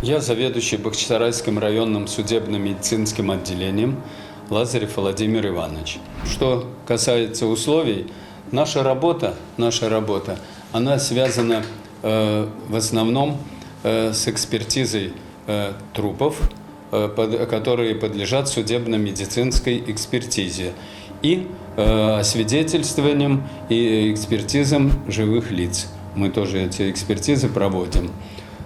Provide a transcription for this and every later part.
Я заведующий Бахчисарайским районным судебно-медицинским отделением Лазарев Владимир Иванович. Что касается условий, наша работа, она связана в основном с экспертизой трупов, которые подлежат судебно-медицинской экспертизе, и освидетельствованием и экспертизам живых лиц. Мы тоже эти экспертизы проводим.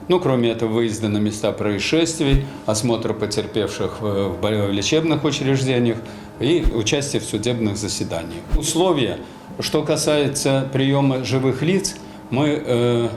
Ну, кроме этого, выезды на места происшествий, осмотр потерпевших в лечебных учреждениях и участие в судебных заседаниях. Условия, что касается приема живых лиц, мы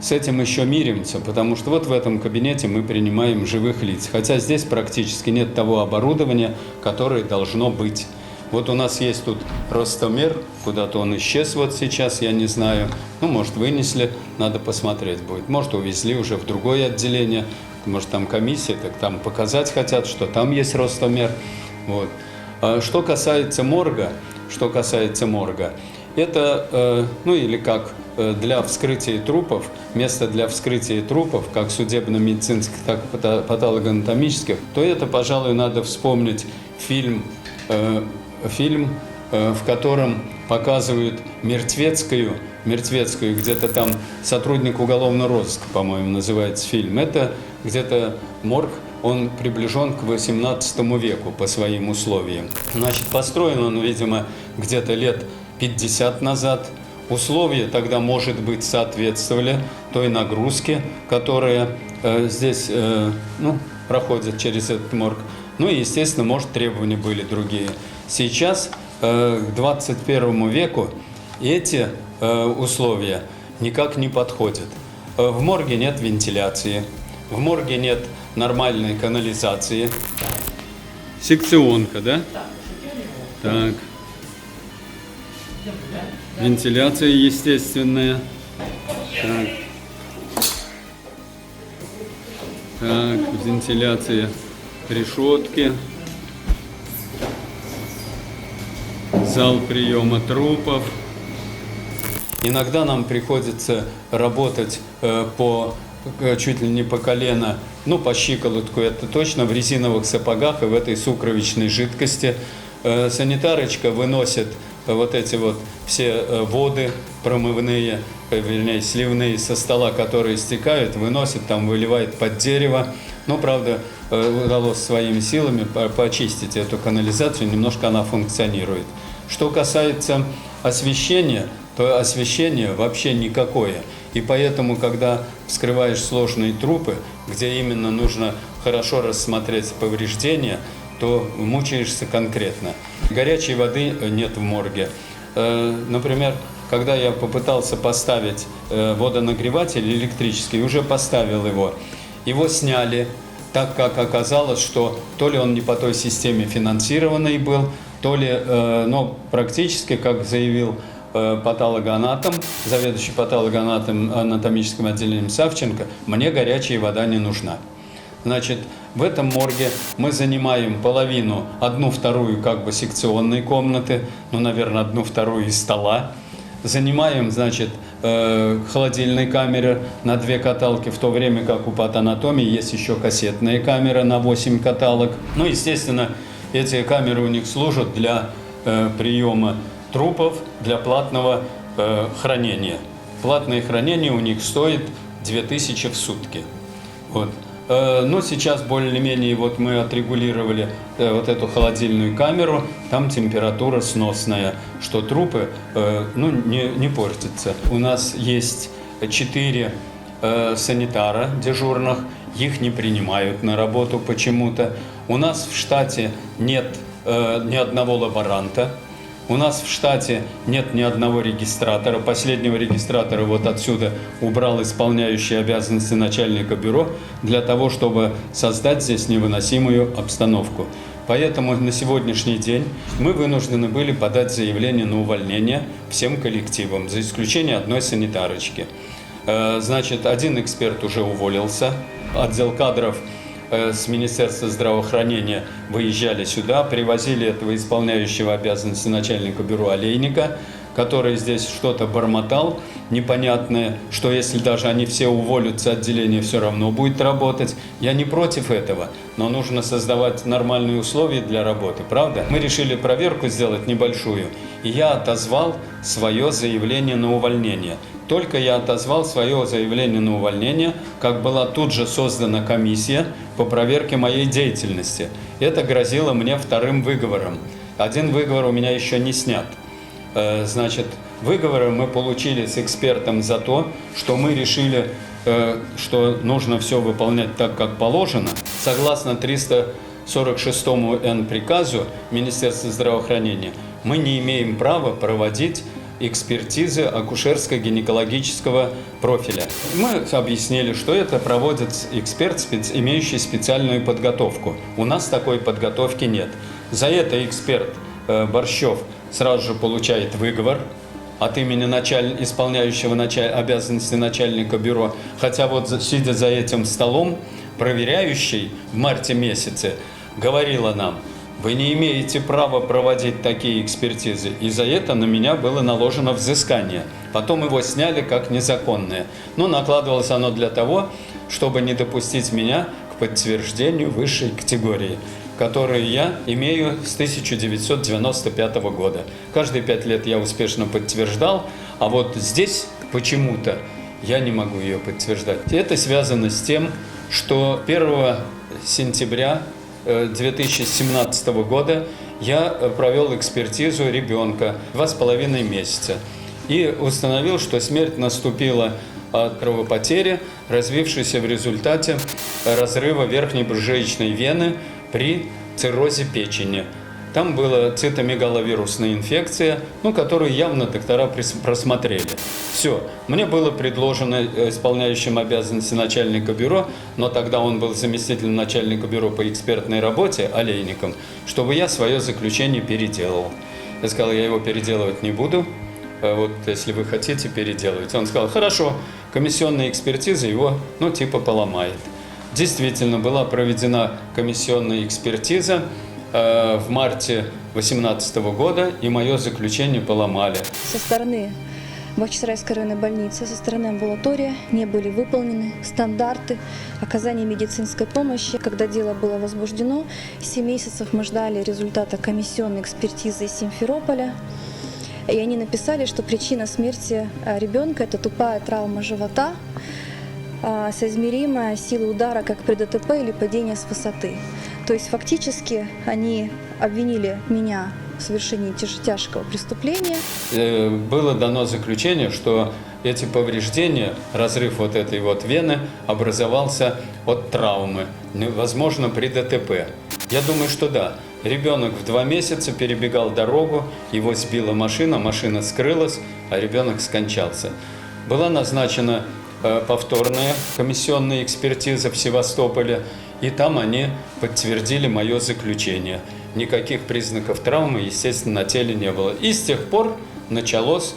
с этим еще миримся, потому что вот в этом кабинете мы принимаем живых лиц, хотя здесь практически нет того оборудования, которое должно быть. Вот у нас есть тут ростомер, куда-то он исчез вот сейчас, я не знаю. Ну, может, вынесли, надо посмотреть будет. Может, увезли уже в другое отделение, может, там комиссия, так там показать хотят, что там есть ростомер. Вот. Что касается морга, это, или как для вскрытия трупов, место для вскрытия трупов, как судебно-медицинских, так и патологоанатомических, то это, пожалуй, надо вспомнить фильм, в котором показывают Мертвецкую, где-то там сотрудник уголовного розыска, по-моему, называется фильм. Это где-то морг, он приближен к XVIII веку по своим условиям. Значит, построен он, видимо, где-то лет 50 назад. Условия тогда, может быть, соответствовали той нагрузке, которая здесь проходит через этот морг. Ну и, естественно, может, требования были другие. Сейчас, к 21 веку, эти условия никак не подходят. В морге нет вентиляции, в морге нет нормальной канализации. Секционка, да? Так. Вентиляция естественная. Так, вентиляция решетки. Зал приема трупов. Иногда нам приходится работать чуть ли не по колено, по щиколотку, это точно, в резиновых сапогах и в этой сукровичной жидкости. Санитарочка выносит вот эти вот все воды промывные, сливные со стола, которые стекают, выносит, там выливает под дерево. Но, правда, удалось своими силами почистить эту канализацию, немножко она функционирует. Что касается освещения, то освещение вообще никакое. И поэтому, когда вскрываешь сложные трупы, где именно нужно хорошо рассмотреть повреждения, то мучаешься конкретно. Горячей воды нет в морге. Например, когда я попытался поставить водонагреватель электрический, уже поставил его сняли, так как оказалось, что то ли он не по той системе финансированный был, то ли, практически, как заявил патологоанатом, заведующий патологоанатомическим отделением Савченко, мне горячая вода не нужна. Значит, в этом морге мы занимаем половину, 1/2 секционной комнаты, наверное, 1/2 из стола. Занимаем, холодильной камеры на 2 каталки, в то время как у патанатомии есть еще кассетная камера на 8 каталок. Естественно, эти камеры у них служат для приема трупов, для платного хранения. Платное хранение у них стоит 2000 в сутки. Вот. Но сейчас более-менее мы отрегулировали эту холодильную камеру, там температура сносная, что трупы не портятся. У нас есть 4 санитара дежурных, их не принимают на работу почему-то. У нас в штате нет ни одного лаборанта. У нас в штате нет ни одного регистратора. Последнего регистратора отсюда убрал исполняющий обязанности начальника бюро для того, чтобы создать здесь невыносимую обстановку. Поэтому на сегодняшний день мы вынуждены были подать заявление на увольнение всем коллективам, за исключением одной санитарочки. Один эксперт уже уволился, отдел кадров с Министерства здравоохранения выезжали сюда, привозили этого исполняющего обязанности начальника бюро Олейника, который здесь что-то бормотал непонятное, что если даже они все уволятся, отделение все равно будет работать. Я не против этого, но нужно создавать нормальные условия для работы, правда? Мы решили проверку сделать небольшую, и я отозвал свое заявление на увольнение. Только я отозвал свое заявление на увольнение, как была тут же создана комиссия по проверке моей деятельности. Это грозило мне вторым выговором. Один выговор у меня еще не снят. Значит, выговоры мы получили с экспертом за то, что мы решили, что нужно все выполнять так, как положено. Согласно 346 Н приказу Министерства здравоохранения, мы не имеем права проводить экспертизы акушерско-гинекологического профиля. Мы объяснили, что это проводит эксперт, имеющий специальную подготовку. У нас такой подготовки нет. За это эксперт Борщев сразу же получает выговор от имени исполняющего обязанности начальника бюро. Хотя вот сидя за этим столом, проверяющий в марте месяце говорила нам: вы не имеете права проводить такие экспертизы. И за это на меня было наложено взыскание. Потом его сняли как незаконное. Но накладывалось оно для того, чтобы не допустить меня к подтверждению высшей категории, которую я имею с 1995 года. Каждые 5 лет я успешно подтверждал, а вот здесь почему-то я не могу ее подтверждать. И это связано с тем, что 1 сентября 2017 года я провел экспертизу ребенка 2,5 месяца и установил, что смерть наступила от кровопотери, развившейся в результате разрыва верхней брюшечной вены при циррозе печени. Там была цитомегаловирусная инфекция, которую явно доктора просмотрели. Все. Мне было предложено исполняющим обязанности начальника бюро, но тогда он был заместителем начальника бюро по экспертной работе, Олейником, чтобы я свое заключение переделал. Я сказал, я его переделывать не буду, вот если вы хотите, переделывайте. Он сказал, хорошо, комиссионная экспертиза его, поломает. Действительно, была проведена комиссионная экспертиза в марте 2018 года, и мое заключение поломали. Со стороны Бахчисарайской районной больницы, со стороны амбулатории не были выполнены стандарты оказания медицинской помощи. Когда дело было возбуждено, 7 месяцев мы ждали результата комиссионной экспертизы из Симферополя. И они написали, что причина смерти ребенка – это тупая травма живота, соизмеримая силой удара как при ДТП или падения с высоты. То есть фактически они обвинили меня в совершении тяжкого преступления. Было дано заключение, что эти повреждения, разрыв вот этой вот вены образовался от травмы, возможно, при ДТП. Я думаю, что да. Ребенок в 2 месяца перебегал дорогу, его сбила машина, машина скрылась, а ребенок скончался. Была назначена повторная комиссионная экспертиза в Севастополе, и там они подтвердили мое заключение. Никаких признаков травмы, естественно, на теле не было. И с тех пор началось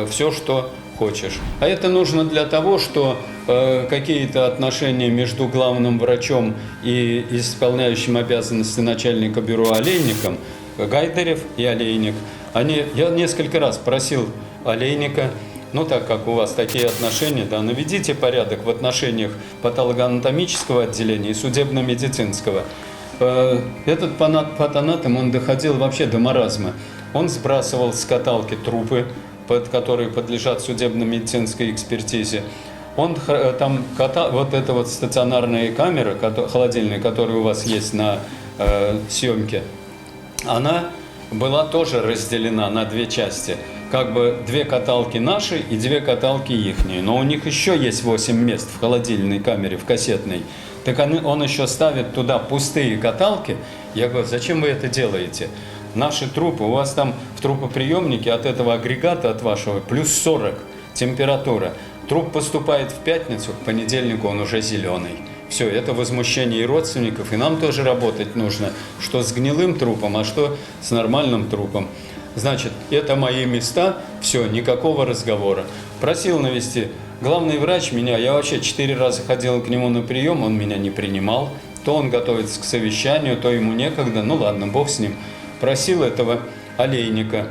все, что хочешь. А это нужно для того, что какие-то отношения между главным врачом и исполняющим обязанности начальника бюро Олейником, Гайдарев и Олейник, я несколько раз просил Олейника, так как у вас такие отношения, наведите порядок в отношениях патологоанатомического отделения и судебно-медицинского. Этот патанатом, он доходил вообще до маразма. Он сбрасывал с каталки трупы, которые подлежат судебно-медицинской экспертизе. Вот эта вот стационарная камера, холодильная, которая у вас есть на съемке, она была тоже разделена на 2 части. 2 каталки наши и 2 каталки ихние. Но у них еще есть 8 мест в холодильной камере, в кассетной. Так он еще ставит туда пустые каталки. Я говорю, зачем вы это делаете? Наши трупы, у вас там в трупоприемнике от этого агрегата, от вашего, плюс 40 температура. Труп поступает в пятницу, к понедельнику он уже зеленый. Все, это возмущение и родственников, и нам тоже работать нужно. Что с гнилым трупом, а что с нормальным трупом. Значит, это мои места, все, никакого разговора. Просил навести. Главный врач я вообще 4 раза ходил к нему на прием, он меня не принимал. То он готовится к совещанию, то ему некогда, ладно, бог с ним. Просил этого Олейника.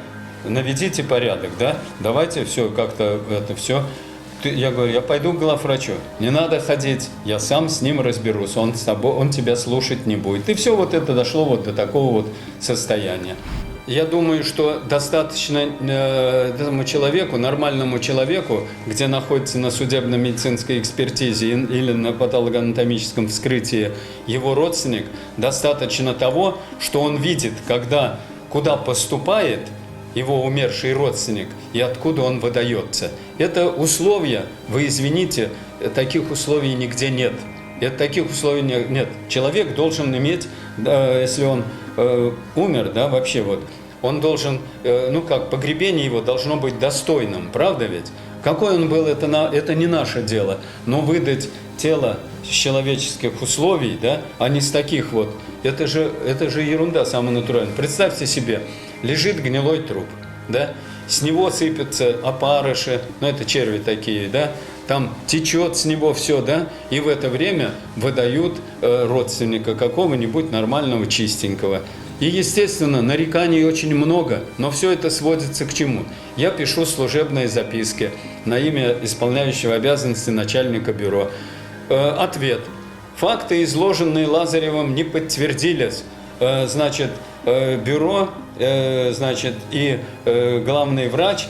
наведите порядок, да, давайте все как-то это все. Я говорю, я пойду к главврачу, не надо ходить, я сам с ним разберусь, он с тобой, он тебя слушать не будет. И все вот это дошло вот до такого вот состояния. Я думаю, что достаточно этому человеку, нормальному человеку, где находится на судебно-медицинской экспертизе или на патологоанатомическом вскрытии его родственник, достаточно того, что он видит, куда поступает его умерший родственник и откуда он выдается. Это условия, вы извините, таких условий нигде нет. Таких условий нет. Человек должен иметь, если он умер, да, вообще вот, он должен, погребение его должно быть достойным, правда ведь? Какой он был, это не наше дело, но выдать тело с человеческих условий, да, а не с таких вот, это же ерунда самая натуральная. Представьте себе, лежит гнилой труп, да, с него сыпятся опарыши, это черви такие, да, там течет с него все, да, и в это время выдают родственника какого-нибудь нормального, чистенького. И, естественно, нареканий очень много, но все это сводится к чему? Я пишу служебные записки на имя исполняющего обязанности начальника бюро. Ответ. Факты, изложенные Лазаревым, не подтвердились. Бюро, и главный врач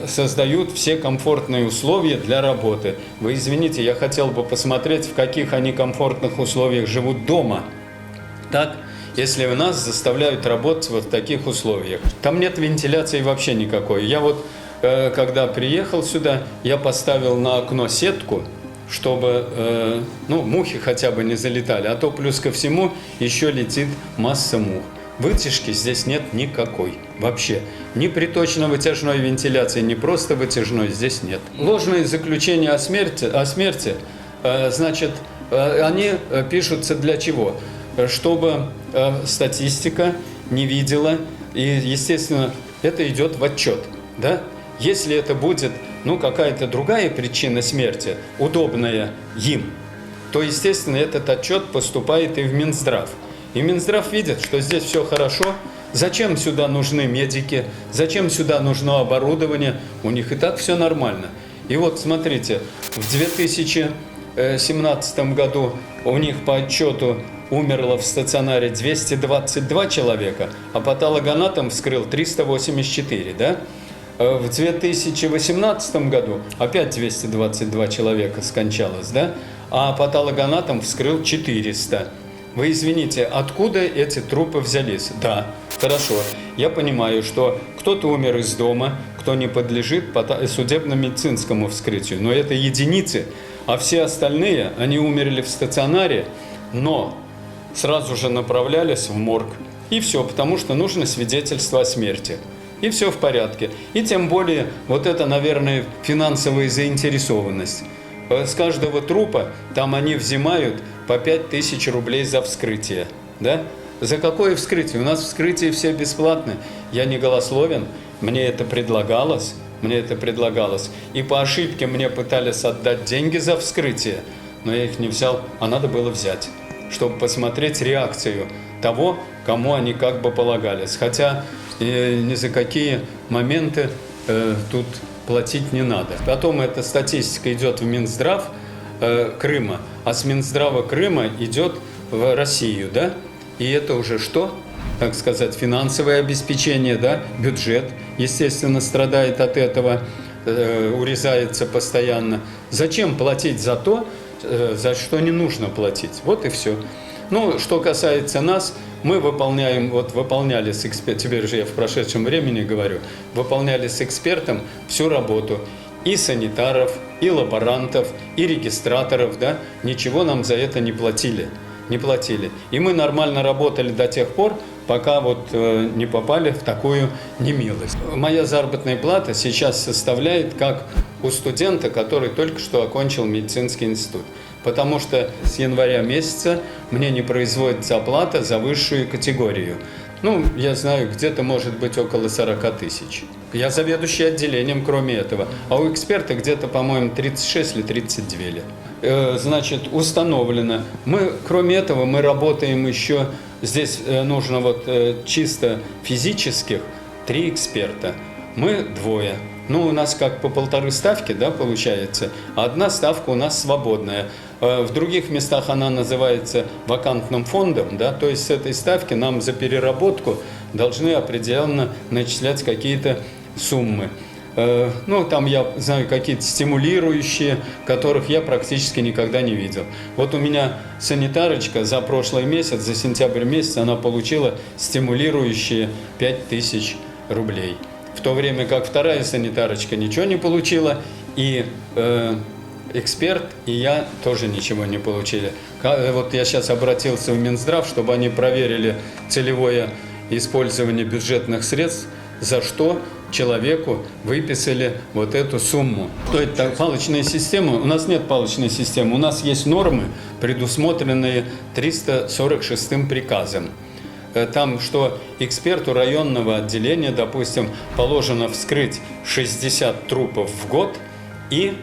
создают все комфортные условия для работы. Вы извините, я хотел бы посмотреть, в каких они комфортных условиях живут дома. Так, если нас заставляют работать вот в таких условиях. Там нет вентиляции вообще никакой. Я вот, когда приехал сюда, я поставил на окно сетку, чтобы мухи хотя бы не залетали, а то плюс ко всему еще летит масса мух. Вытяжки здесь нет никакой вообще. Ни приточно-вытяжной вентиляции, ни просто вытяжной здесь нет. Ложные заключения о смерти, они пишутся для чего? Чтобы статистика не видела, и, естественно, это идет в отчет, да? Если это будет, какая-то другая причина смерти, удобная им, то, естественно, этот отчет поступает и в Минздрав. И Минздрав видит, что здесь все хорошо. Зачем сюда нужны медики? Зачем сюда нужно оборудование? У них и так все нормально. И вот, смотрите, в 2017 году у них по отчету умерло в стационаре 222 человека, а патологоанатом вскрыл 384, да? В 2018 году опять 222 человека скончалось, да? А патологоанатом вскрыл 400. Вы извините, откуда эти трупы взялись? Да, хорошо. Я понимаю, что кто-то умер из дома, кто не подлежит судебно-медицинскому вскрытию, но это единицы, а все остальные, они умерли в стационаре, но сразу же направлялись в морг. И все, потому что нужно свидетельство о смерти. И все в порядке. И тем более, вот это, наверное, финансовая заинтересованность. С каждого трупа там они взимают по 5000 рублей за вскрытие. Да? За какое вскрытие? У нас вскрытие все бесплатны. Я не голословен, мне это предлагалось. И по ошибке мне пытались отдать деньги за вскрытие, но я их не взял, а надо было взять, чтобы посмотреть реакцию того, кому они как бы полагались. Хотя ни за какие моменты тут платить не надо. Потом эта статистика идет в Минздрав Крыма, а с Минздрава Крыма идет в Россию, да? И это уже что? Так сказать, финансовое обеспечение, да? Бюджет, естественно, страдает от этого, урезается постоянно. Зачем платить за то, за что не нужно платить? Вот и все. Что касается нас, мы выполняли с экспертом, теперь же я в прошедшем времени говорю, выполняли с экспертом всю работу и санитаров, и лаборантов, и регистраторов, да, ничего нам за это не платили. И мы нормально работали до тех пор, пока не попали в такую немилость. Моя заработная плата сейчас составляет как у студента, который только что окончил медицинский институт. Потому что с января месяца мне не производится оплата за высшую категорию. Я знаю, где-то может быть около 40 тысяч. Я заведующий отделением, кроме этого. А у эксперта где-то, по-моему, 36 или 32 ли. Установлено. Кроме этого, мы работаем еще, здесь нужно чисто физических 3 эксперта. Мы двое. Ну, у нас как по 1,5 ставки, да, получается. А одна ставка у нас свободная. В других местах она называется вакантным фондом, да, то есть с этой ставки нам за переработку должны определенно начислять какие-то суммы. Ну, там я знаю какие-то стимулирующие, которых я практически никогда не видел. Вот у меня санитарочка за прошлый месяц, за сентябрь месяц, она получила стимулирующие 5000 рублей. В то время как вторая санитарочка ничего не получила, и эксперт, и я тоже ничего не получили. Вот я сейчас обратился в Минздрав, чтобы они проверили целевое использование бюджетных средств, за что человеку выписали вот эту сумму. То это палочная система? У нас нет палочной системы. У нас есть нормы, предусмотренные 346 приказом. Там, что эксперту районного отделения, допустим, положено вскрыть 60 трупов в год и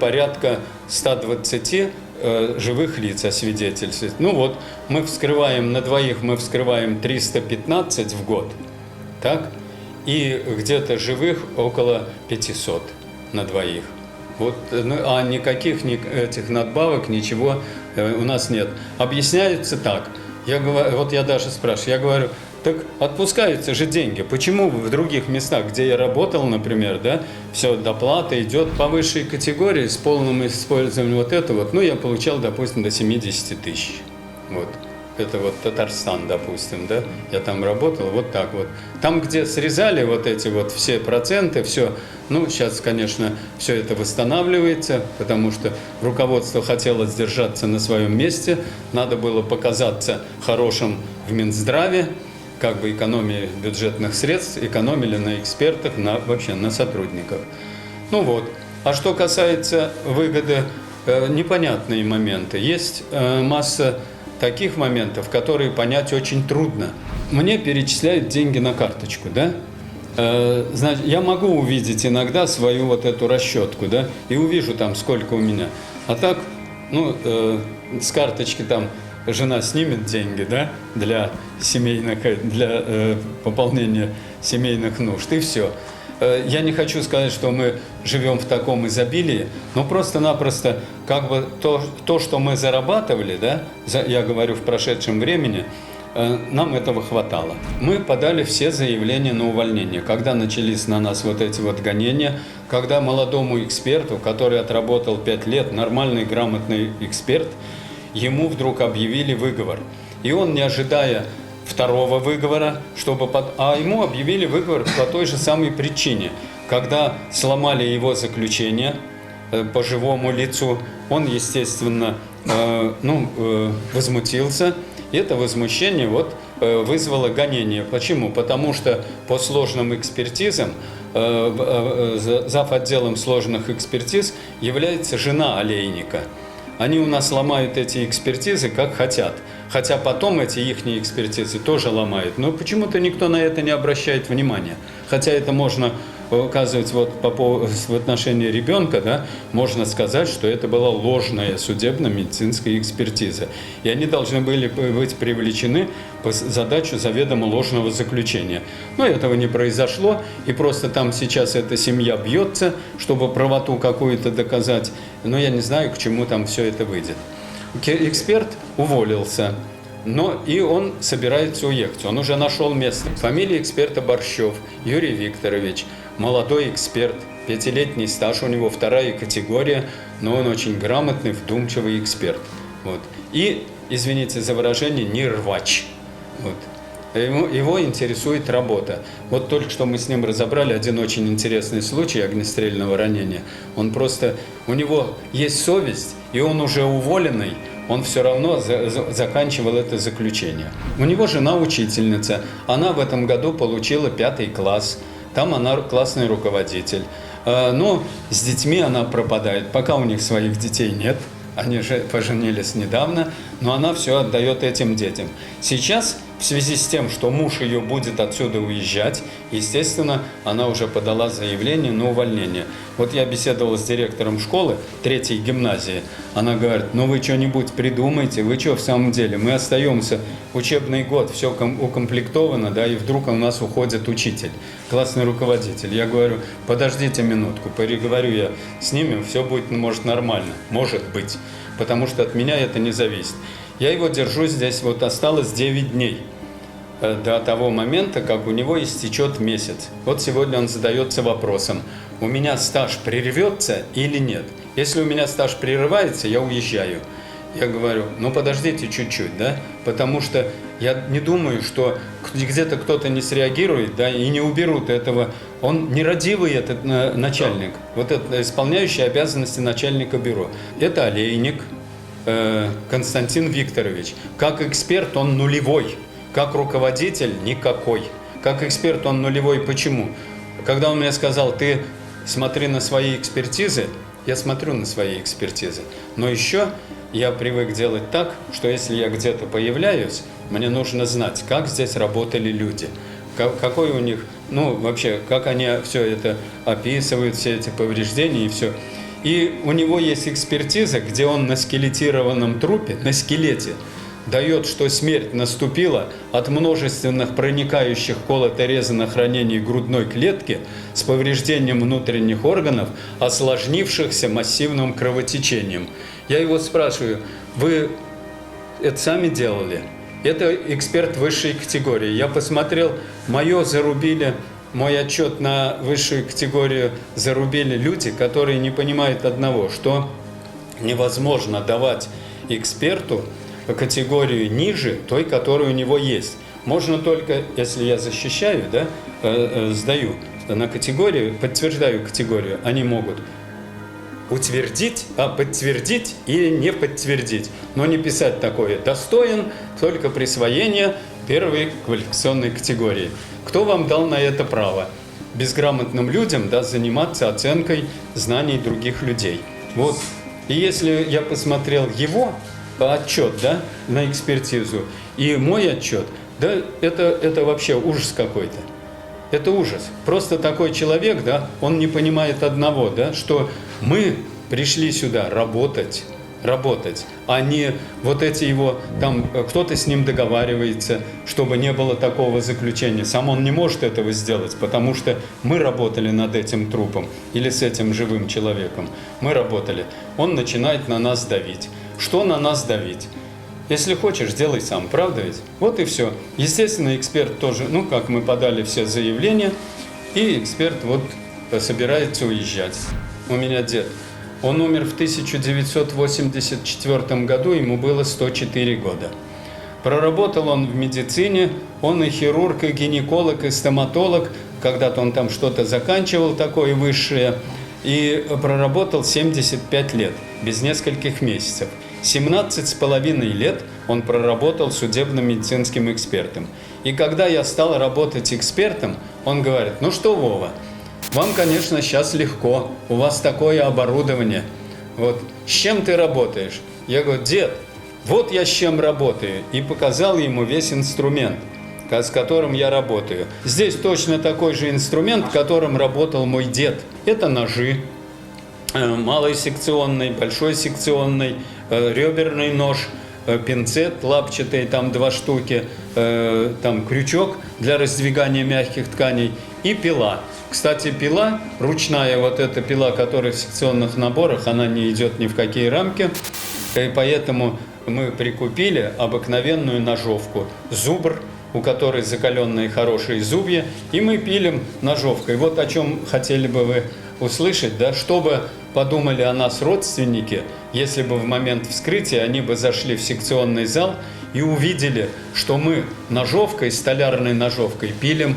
порядка 120 живых лиц освидетельствовать. Ну вот, мы вскрываем на двоих, мы вскрываем 315 в год, так? И где-то живых около 500 на двоих. Вот, а никаких этих надбавок, ничего у нас нет. Объясняется так. Вот я даже спрашиваю, я говорю, так отпускаются же деньги. Почему в других местах, где я работал, например, да, все, доплата идет по высшей категории с полным использованием вот этого, ну, я получал, допустим, до 70 тысяч. Вот. Это вот Татарстан, допустим, да, я там работал, вот так вот. Там, где срезали вот эти вот все проценты, все, ну, сейчас, конечно, все это восстанавливается, потому что руководство хотело сдержаться на своем месте, надо было показаться хорошим в Минздраве, как бы экономии бюджетных средств, экономили на экспертах, вообще на сотрудниках. Ну вот. А что касается выгоды, непонятные моменты. Есть масса таких моментов, которые понять очень трудно. Мне перечисляют деньги на карточку, да? Значит, я могу увидеть иногда свою вот эту расчетку, да, и увижу там, сколько у меня. А так, ну, с карточки там жена снимет деньги, да, для семейных, для пополнения семейных нужд, и все. Я не хочу сказать, что мы живем в таком изобилии, но просто-напросто как бы то, что мы зарабатывали, да, я говорю в прошедшем времени, нам этого хватало. Мы подали все заявления на увольнение. Когда начались на нас вот эти вот гонения, когда молодому эксперту, который отработал 5 лет, нормальный, грамотный эксперт, ему вдруг объявили выговор. И он, не ожидая второго выговора, а ему объявили выговор по той же самой причине. Когда сломали его заключение по живому лицу, он, естественно, возмутился. И это возмущение вызвало гонение. Почему? Потому что по сложным экспертизам, зав. Отделом сложных экспертиз является жена олейника. Они у нас ломают эти экспертизы как хотят. Хотя потом эти ихние экспертизы тоже ломают. Но почему-то никто на это не обращает внимания. Хотя это можно указывать в отношении ребенка, да, можно сказать, что это была ложная судебно-медицинская экспертиза. И они должны были быть привлечены по задачу заведомо ложного заключения. Но этого не произошло, и просто там сейчас эта семья бьется, чтобы правоту какую-то доказать. Но я не знаю, к чему там все это выйдет. Эксперт уволился, но и он собирается уехать. Он уже нашел место. Фамилия эксперта Борщев Юрий Викторович. Молодой эксперт, 5-летний стаж у него, 2-я категория, но он очень грамотный, вдумчивый эксперт. Вот. И, извините за выражение, не рвач. Вот. Его интересует работа. Вот только что мы с ним разобрали один очень интересный случай огнестрельного ранения. У него есть совесть, и он уже уволенный, он все равно заканчивал это заключение. У него жена учительница, она в этом году получила 5 класс, там она классный руководитель. Но с детьми она пропадает, пока у них своих детей нет. Они же поженились недавно, но она все отдает этим детям. Сейчас в связи с тем, что муж ее будет отсюда уезжать, естественно, она уже подала заявление на увольнение. Вот я беседовал с директором школы 3-й гимназии. Она говорит, ну вы что-нибудь придумайте, вы что в самом деле? Мы остаемся, учебный год, все укомплектовано, да, и вдруг у нас уходит учитель, классный руководитель. Я говорю, подождите минутку, переговорю я с ними, все будет, может, нормально, может быть, потому что от меня это не зависит. Я его держу здесь, вот осталось 9 дней до того момента, как у него истечет месяц. Вот сегодня он задается вопросом, у меня стаж прервется или нет? Если у меня стаж прерывается, я уезжаю. Я говорю, ну подождите чуть-чуть, да, потому что я не думаю, что где-то кто-то не среагирует, да, и не уберут этого. Он нерадивый, этот начальник, вот это исполняющий обязанности начальника бюро. Это Олейник Константин Викторович. Как эксперт он нулевой, как руководитель никакой. Как эксперт он нулевой. Почему? Когда он мне сказал, ты смотри на свои экспертизы, я смотрю на свои экспертизы. Но еще я привык делать так, что если я где-то появляюсь, мне нужно знать, как здесь работали люди. Какой у них, ну вообще, как они все это описывают, все эти повреждения и все. И у него есть экспертиза, где он на скелетированном трупе, на скелете, дает, что смерть наступила от множественных проникающих колото-резаных ранений грудной клетки с повреждением внутренних органов, осложнившихся массивным кровотечением. Я его спрашиваю, вы это сами делали? Это эксперт высшей категории. Я посмотрел, мой отчет на высшую категорию зарубили люди, которые не понимают одного, что невозможно давать эксперту категорию ниже той, которая у него есть. Можно только, если я защищаю, да, сдаю на категорию, подтверждаю категорию, они могут подтвердить или не подтвердить. Но не писать такое «достоин только присвоения первой квалификационной категории». Кто вам дал на это право? Безграмотным людям, да, заниматься оценкой знаний других людей. Вот. И если я посмотрел его отчет, да, на экспертизу и мой отчет, да, это вообще ужас какой-то. Это ужас. Просто такой человек, да, он не понимает одного, да, что мы пришли сюда работать, а не вот эти его, там кто-то с ним договаривается, чтобы не было такого заключения. Сам он не может этого сделать, потому что мы работали над этим трупом или с этим живым человеком. Мы работали. Он начинает на нас давить. Что на нас давить? Если хочешь, делай сам, правда ведь? Вот и все. Естественно, эксперт тоже, ну, как мы подали все заявления, и эксперт вот собирается уезжать. У меня дед. Он умер в 1984 году, ему было 104 года. Проработал он в медицине, он и хирург, и гинеколог, и стоматолог. Когда-то он там что-то заканчивал такое высшее. И проработал 75 лет, без нескольких месяцев. 17,5 лет он проработал судебно-медицинским экспертом. И когда я стал работать экспертом, он говорит, ну что, Вова, вам, конечно, сейчас легко, у вас такое оборудование. Вот, с чем ты работаешь? Я говорю, дед, вот я с чем работаю. И показал ему весь инструмент, с которым я работаю. Здесь точно такой же инструмент, которым работал мой дед. Это ножи, малый секционный, большой секционный, реберный нож, пинцет лапчатый, там 2 штуки, там крючок для раздвигания мягких тканей и пила. Кстати, пила, ручная вот эта пила, которая в секционных наборах, она не идет ни в какие рамки, и поэтому мы прикупили обыкновенную ножовку, зубр, у которой закаленные хорошие зубья, и мы пилим ножовкой. Вот о чем хотели бы вы услышать, да, чтобы подумали о нас родственники, если бы в момент вскрытия они бы зашли в секционный зал и увидели, что мы ножовкой, столярной ножовкой пилим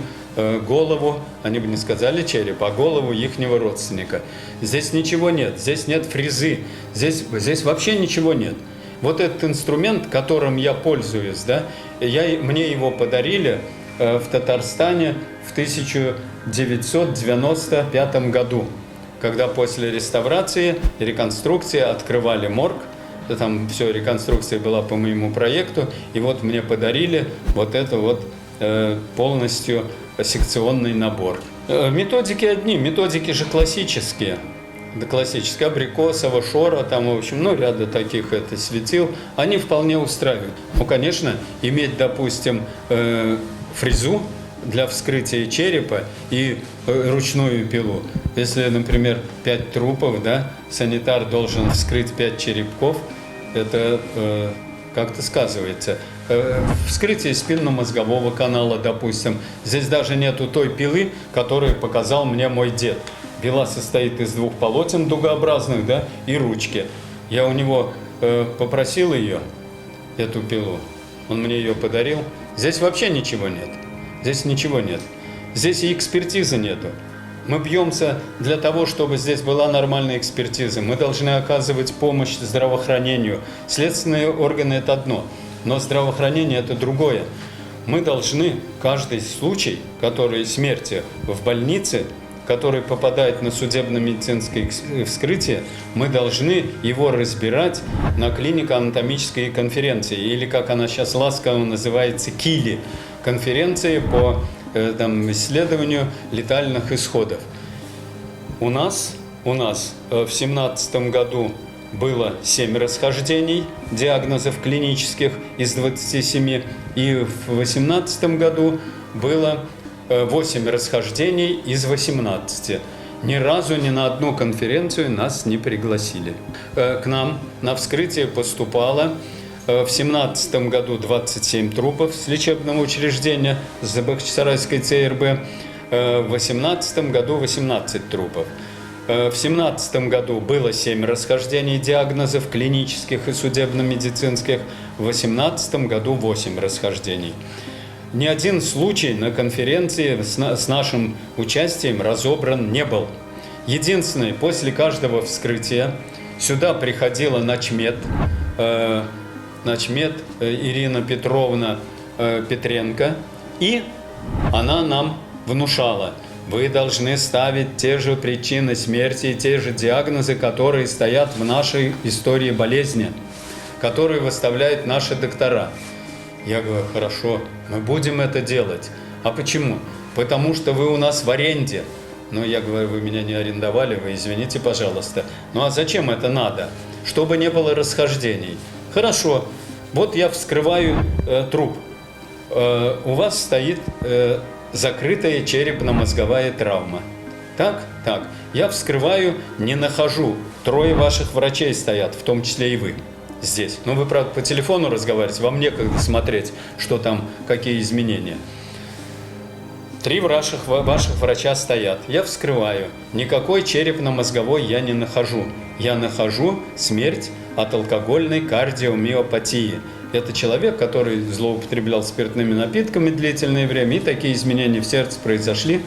голову, они бы не сказали череп, а голову ихнего родственника. Здесь ничего нет, здесь нет фрезы, здесь вообще ничего нет. Вот этот инструмент, которым я пользуюсь, да, мне его подарили в Татарстане в 1995 году, когда после реставрации и реконструкции открывали морг там все, реконструкция была по моему проекту, и вот мне подарили вот это вот полностью секционный набор. Методики одни, методики же классические. Да, классические, Абрикосова, Шора, там, в общем, ну, ряда таких светил, они вполне устраивают. Ну, конечно, иметь, допустим, фрезу для вскрытия черепа и ручную пилу. Если, например, 5 трупов, да, санитар должен вскрыть 5 черепков, это как-то сказывается. Вскрытие спинномозгового канала, допустим. Здесь даже нету той пилы, которую показал мне мой дед. Пила состоит из 2 полотен дугообразных, да, и ручки. Я у него попросил ее, эту пилу, он мне ее подарил. Здесь вообще ничего нет. Здесь ничего нет. Здесь и экспертизы нету. Мы бьемся для того, чтобы здесь была нормальная экспертиза. Мы должны оказывать помощь здравоохранению. Следственные органы – это одно, но здравоохранение – это другое. Мы должны каждый случай, который смерти в больнице, который попадает на судебно-медицинское вскрытие, мы должны его разбирать на клинико-анатомической конференции, или, как она сейчас ласково называется, КИЛИ, конференции по исследованию летальных исходов. У нас в 2017 году было 7 расхождений диагнозов клинических из 27, и в 2018 году было 8 расхождений из 18. Ни разу ни на одну конференцию нас не пригласили. К нам на вскрытие поступало в 2017 году 27 трупов с лечебного учреждения с Бахчисарайской ЦРБ, в 2018 году 18 трупов. В 2017 году было 7 расхождений диагнозов клинических и судебно-медицинских, в 2018 году 8 расхождений. Ни один случай на конференции с нашим участием разобран не был. Единственное, после каждого вскрытия сюда приходила начмед Ирина Петровна Петренко, и она нам внушала: вы должны ставить те же причины смерти и те же диагнозы, которые стоят в нашей истории болезни, которые выставляют наши доктора. Я говорю: хорошо, мы будем это делать. А почему? Потому что вы у нас в аренде. Ну, я говорю: вы меня не арендовали, вы извините, пожалуйста. Ну, а зачем это надо? Чтобы не было расхождений. Хорошо, вот я вскрываю труп. У вас стоит закрытая черепно-мозговая травма. Так? Так. Я вскрываю, не нахожу. 3 ваших врачей стоят, в том числе и вы. Здесь. Ну, вы, правда, по телефону разговариваете, вам некогда смотреть, что там, какие изменения. 3 ваших врача стоят. Я вскрываю. Никакой черепно-мозговой я не нахожу. Я нахожу смерть от алкогольной кардиомиопатии. Это человек, который злоупотреблял спиртными напитками длительное время, и такие изменения в сердце произошли.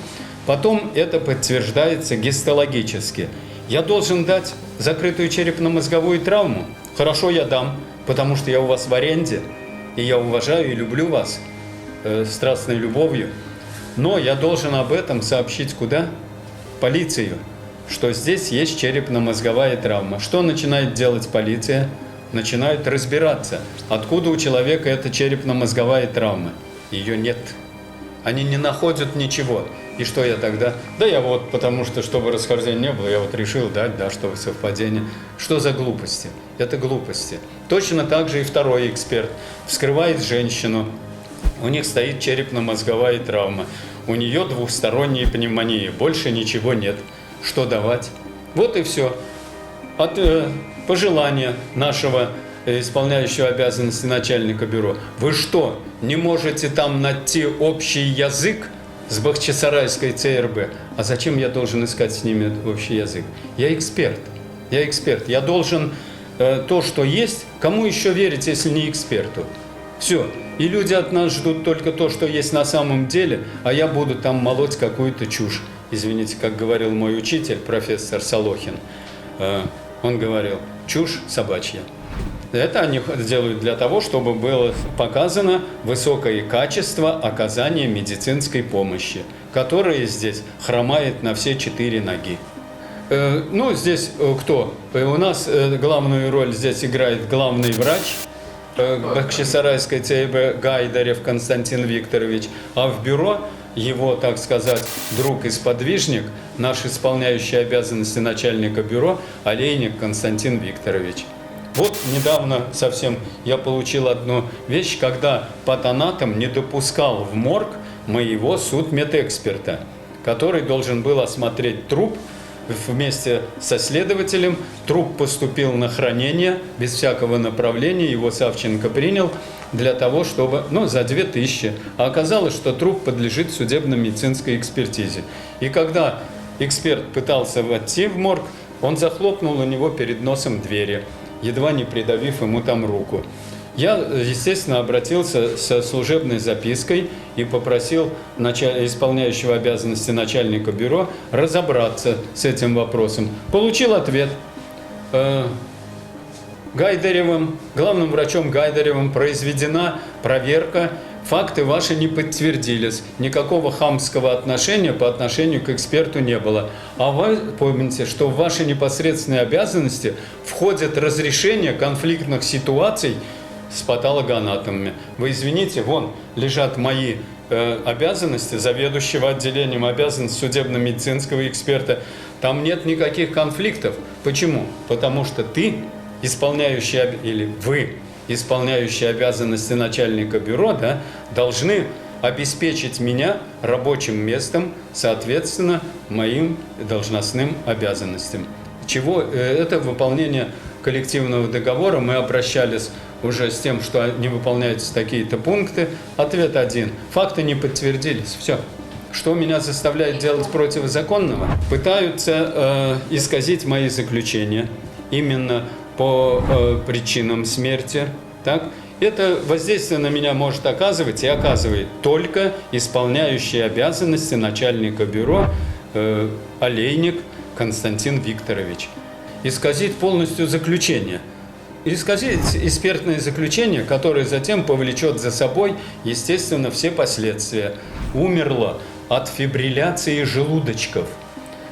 Потом это подтверждается гистологически. Я должен дать закрытую черепно-мозговую травму? Хорошо, я дам, потому что я у вас в аренде, и я уважаю и люблю вас страстной любовью. Но я должен об этом сообщить куда? Полицию, что здесь есть черепно-мозговая травма. Что начинает делать полиция? Начинают разбираться, откуда у человека эта черепно-мозговая травма. Ее нет. Они не находят ничего. И что я тогда? Да я вот, потому что, чтобы расхождения не было, я вот решил дать, да, чтобы совпадение. Что за глупости? Это глупости. Точно так же и второй эксперт вскрывает женщину. У них стоит черепно-мозговая травма. У нее двухсторонняя пневмония. Больше ничего нет. Что давать? Вот и все. От пожелания нашего исполняющего обязанности начальника бюро. Вы что, не можете там найти общий язык с Бахчисарайской ЦРБ? А зачем я должен искать с ними общий язык? Я эксперт. Я должен то, что есть. Кому еще верить, если не эксперту? Все. И люди от нас ждут только то, что есть на самом деле, а я буду там молоть какую-то чушь. Извините, как говорил мой учитель, профессор Солохин. Он говорил: чушь собачья. Это они делают для того, чтобы было показано высокое качество оказания медицинской помощи, которое здесь хромает на все 4 ноги. Ну, здесь кто? У нас главную роль здесь играет главный врач Бахчисарайской ЦИБ Гайдарев Константин Викторович, а в бюро его, так сказать, друг и сподвижник, наш исполняющий обязанности начальника бюро Олейник Константин Викторович. Вот недавно совсем я получил одну вещь, когда патанатом не допускал в морг моего судмедэксперта, который должен был осмотреть труп вместе со следователем. Труп поступил на хранение без всякого направления, его Савченко принял для того, чтобы, за 2000. А оказалось, что труп подлежит судебно-медицинской экспертизе. И когда эксперт пытался войти в морг, он захлопнул у него перед носом двери, едва не придавив ему там руку. Я, естественно, обратился со служебной запиской и попросил исполняющего обязанности начальника бюро разобраться с этим вопросом. Получил ответ. Гайдаревым, главным врачом Гайдаревым произведена проверка, факты ваши не подтвердились, никакого хамского отношения по отношению к эксперту не было. А вы помните, что в ваши непосредственные обязанности входит разрешение конфликтных ситуаций с патологоанатомами. Вы извините, вон лежат мои обязанности заведующего отделением, обязанности судебно-медицинского эксперта. Там нет никаких конфликтов. Почему? Потому что ты, исполняющий, или вы, исполняющие обязанности начальника бюро, должны обеспечить меня рабочим местом, соответственно, моим должностным обязанностям. Это выполнение коллективного договора. Мы обращались уже с тем, что не выполняются такие-то пункты. Ответ один. Факты не подтвердились. Все. Что меня заставляет делать противозаконного? Пытаются исказить мои заключения именно по причинам смерти. Так? Это воздействие на меня может оказывать и оказывает только исполняющий обязанности начальника бюро Олейник Константин Викторович. Исказить полностью заключение. Исказить экспертное заключение, которое затем повлечет за собой, естественно, все последствия. Умерла от фибрилляции желудочков.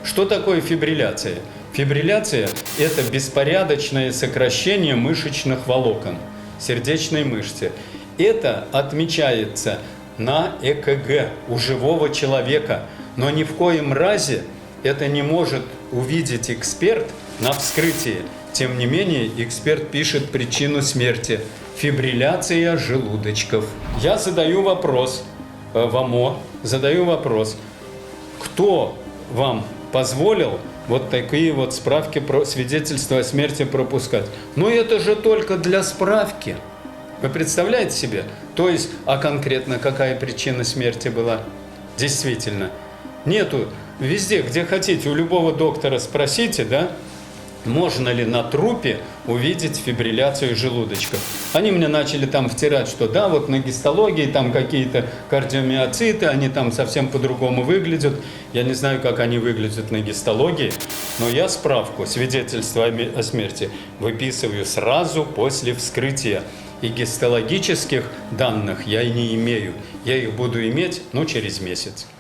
Что такое фибрилляция? Фибрилляция – это беспорядочное сокращение мышечных волокон сердечной мышцы. Это отмечается на ЭКГ у живого человека, но ни в коем разе это не может увидеть эксперт на вскрытии. Тем не менее, эксперт пишет причину смерти – фибрилляция желудочков. Я задаю вопрос в ОМО, кто вам позволил вот такие вот справки про свидетельство о смерти пропускать? Но это же только для справки. Вы представляете себе? То есть, а конкретно какая причина смерти была? Действительно. Нету. Везде, где хотите, у любого доктора спросите, можно ли на трупе увидеть фибрилляцию желудочков. Они мне начали там втирать, что вот на гистологии там какие-то кардиомиоциты, они там совсем по-другому выглядят. Я не знаю, как они выглядят на гистологии, но я справку, свидетельство о смерти выписываю сразу после вскрытия. И гистологических данных я и не имею. Я их буду иметь, через месяц.